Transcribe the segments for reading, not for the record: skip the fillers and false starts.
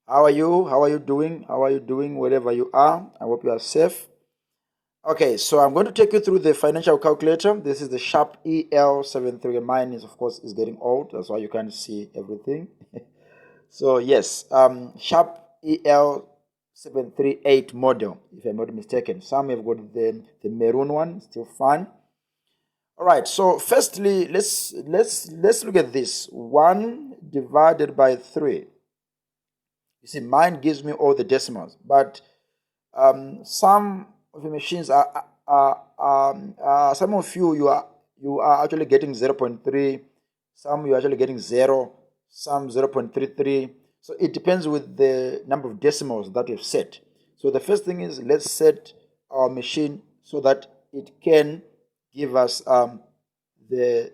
How are you? How are you doing? How are you doing wherever you are? I hope you are safe. Okay, so I'm going to take you through the financial calculator. This is the Sharp EL-738. Mine is, of course, is getting old. That's why you can't see everything. So yes, Sharp EL-738 model, if I'm not mistaken. Some have got the maroon one, still fine. All right. So firstly, let's look at this. 1 divided by 3. You see, mine gives me all the decimals, but some of the machines some of you are actually getting 0.3, some you are actually getting 0, some 0.33. So it depends with the number of decimals that you've set. So the first thing is, let's set our machine so that it can give us the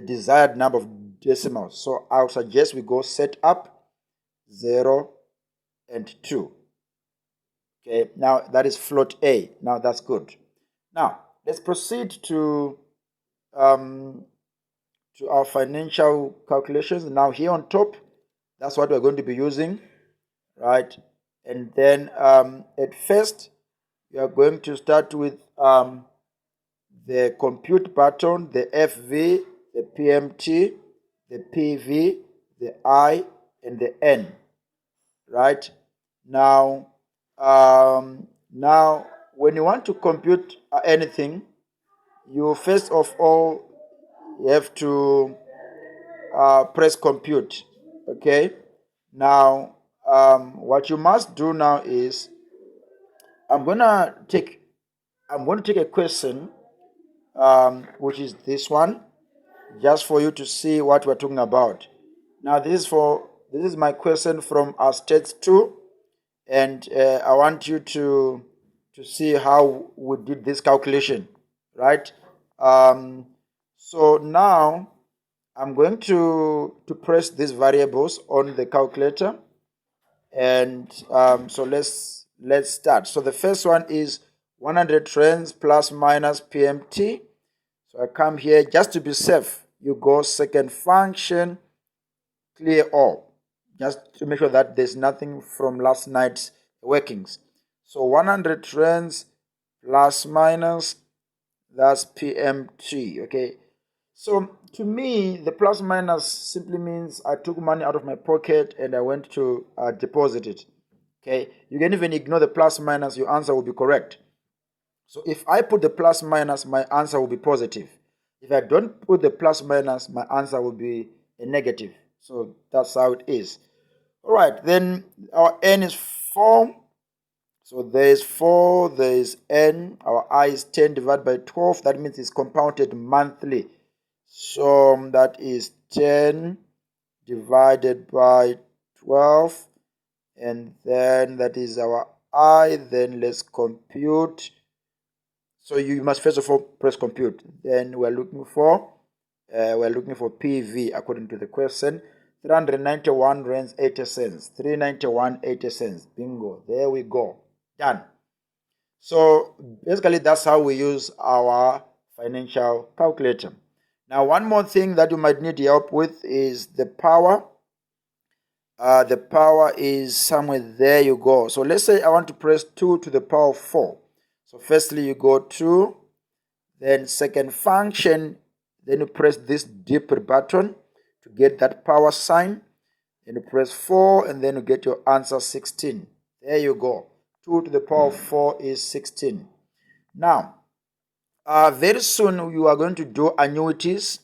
desired number of decimals. So I'll suggest we go set up 0 and 2. Okay, now that is float A. Now that's good. Now let's proceed to our financial calculations. Now here on top, that's what we're going to be using, right? And then at first, we are going to start with the compute button, the FV, the PMT, the PV, the I, and the N, right? Now, when you want to compute anything, you first of all you have to press compute. Okay. Now, what you must do now is I'm going to take a question, which is this one, just for you to see what we're talking about. Now, this is my question from our stage 2. And I want you to see how we did this calculation, right? So now I'm going to press these variables on the calculator, and so let's start. So the first one is 100 trains plus minus PMT. So I come here just to be safe. You go second function, clear all, just to make sure that there's nothing from last night's workings. So 100 trends plus minus, that's PMT. Okay, so to me the plus minus simply means I took money out of my pocket and I went to deposit it. Okay, you can even ignore the plus minus, your answer will be correct. So if I put the plus minus, my answer will be positive. If I don't put the plus minus, my answer will be a negative. So that's how it is. All right, then our N is 4. So there is 4, there is N. Our I is 10 divided by 12. That means it's compounded monthly. So that is 10 divided by 12. And then that is our I. Then let's compute. So you must first of all press compute. Then we're looking for PV according to the question. 391 rands 80 cents. 391.80 cents. Bingo. There we go. Done. So basically that's how we use our financial calculator. Now one more thing that you might need help with is the power. The power is somewhere there. You go. So let's say I want to press 2 to the power of 4. So firstly you go 2, then second function, then you press this deeper button to get that power sign. Then you press 4 and then you get your answer 16. There you go. 2 to the power of 4 is 16. Now, very soon you are going to do annuities.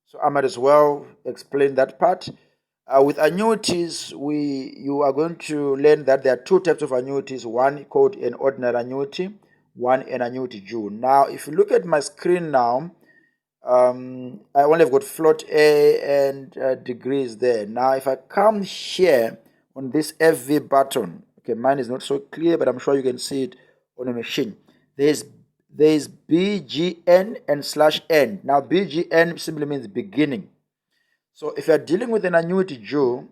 So I might as well explain that part. With annuities, you are going to learn that there are 2 types of annuities. One called an ordinary annuity, one an annuity due. Now, if you look at my screen now, I only have got float A and degrees there. Now, if I come here on this FV button, okay, mine is not so clear, but I'm sure you can see it on a machine. There's BGN and /N. Now, BGN simply means beginning. So if you're dealing with an annuity due,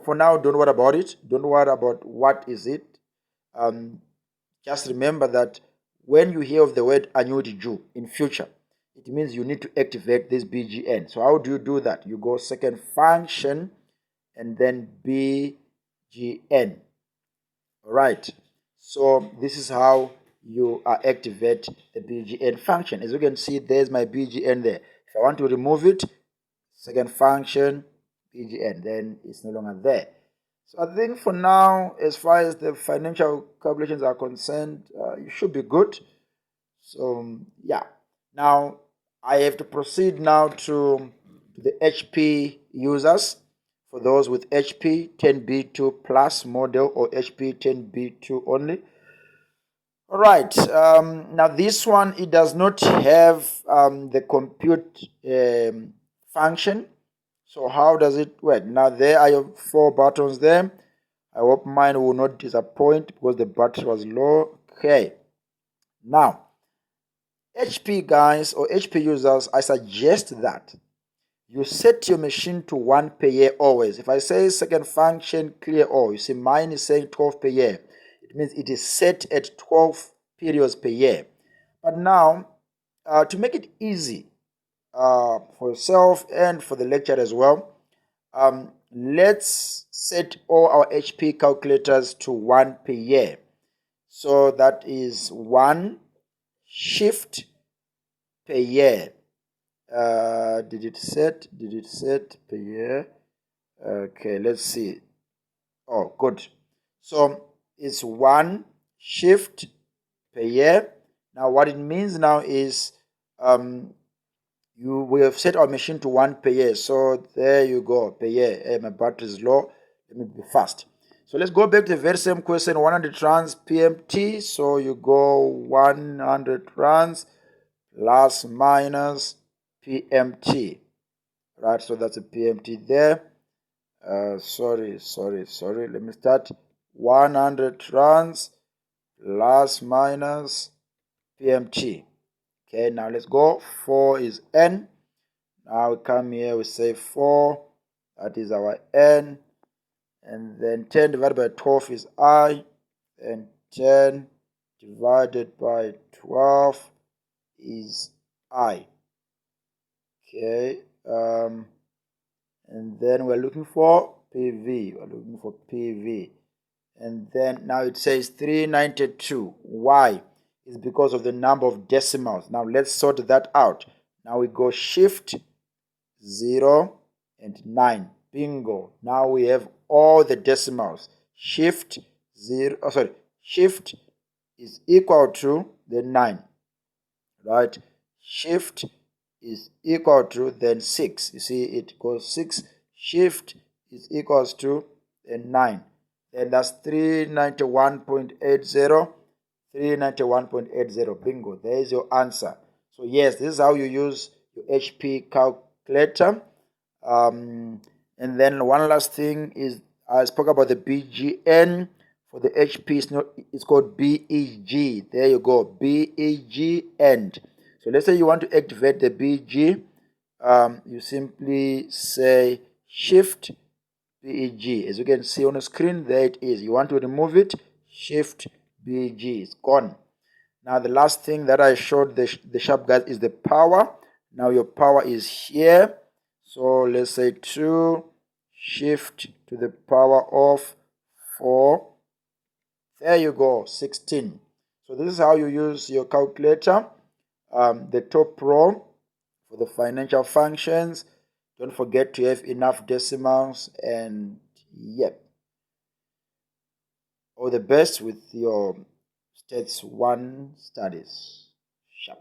for now, don't worry about it. Don't worry about what is it. Just remember that when you hear of the word annuity due in future, it means you need to activate this BGN. So how do you do that? You go second function and then BGN. BGN. All right. So this is how you activate the BGN function. As you can see, there's my BGN there. If I want to remove it, second function, BGN, then it's no longer there. So I think for now, as far as the financial calculations are concerned, you should be good. So yeah, now I have to proceed now to the HP users. For those with HP 10B2 plus model or HP 10B2 only. All right, now this one, it does not have the compute function. So how does it work? Now there are your 4 buttons there. I hope mine will not disappoint because the battery was low. Okay, now HP guys or HP users, I suggest that you set your machine to 1 per year always. If I say second function clear all, you see mine is saying 12 per year. It means it is set at 12 periods per year. But now, to make it easy for yourself and for the lecture as well, let's set all our HP calculators to 1 per year. So that is 1 shift per year. Did it set per year? Okay, let's see. Oh, good. So it's 1 shift per year. Now what it means now is we have set our machine to 1 per year. So there you go, per year. Hey, my battery is low. Let me be fast. So let's go back to the very same question, 100 runs PMT. So you go 100 runs plus minus PMT, right? So that's a PMT there. Sorry. Let me start. 100 runs plus minus PMT. Okay, now let's go. 4 is N. Now we come here, we say 4. That is our N. And then 10 divided by 12 is I. And 10 divided by 12 is I. Okay, and then we're looking for PV. And then now it says 392. Why? It's because of the number of decimals. Now let's sort that out. Now we go shift 0 and 9. Bingo. Now we have all the decimals. Shift is equal to the 9. Right? Shift is equal to then 6. You see, it goes 6. Shift is equals to then 9. Then that's 391.80. 391.80. Bingo. There is your answer. So yes, this is how you use your HP calculator. And then one last thing is, I spoke about the BGN. For the HP, it's called BEG. There you go, BEG end. So let's say you want to activate the BG. You simply say Shift BEG. As you can see on the screen, there it is. You want to remove it, Shift BEG. It's gone. Now the last thing that I showed the sharp guys is the power. Now your power is here. So let's say 2 shift to the power of 4. There you go, 16. So this is how you use your calculator. The top row for the financial functions. Don't forget to have enough decimals, and yep. All the best with your Stats 1 studies. Sharp.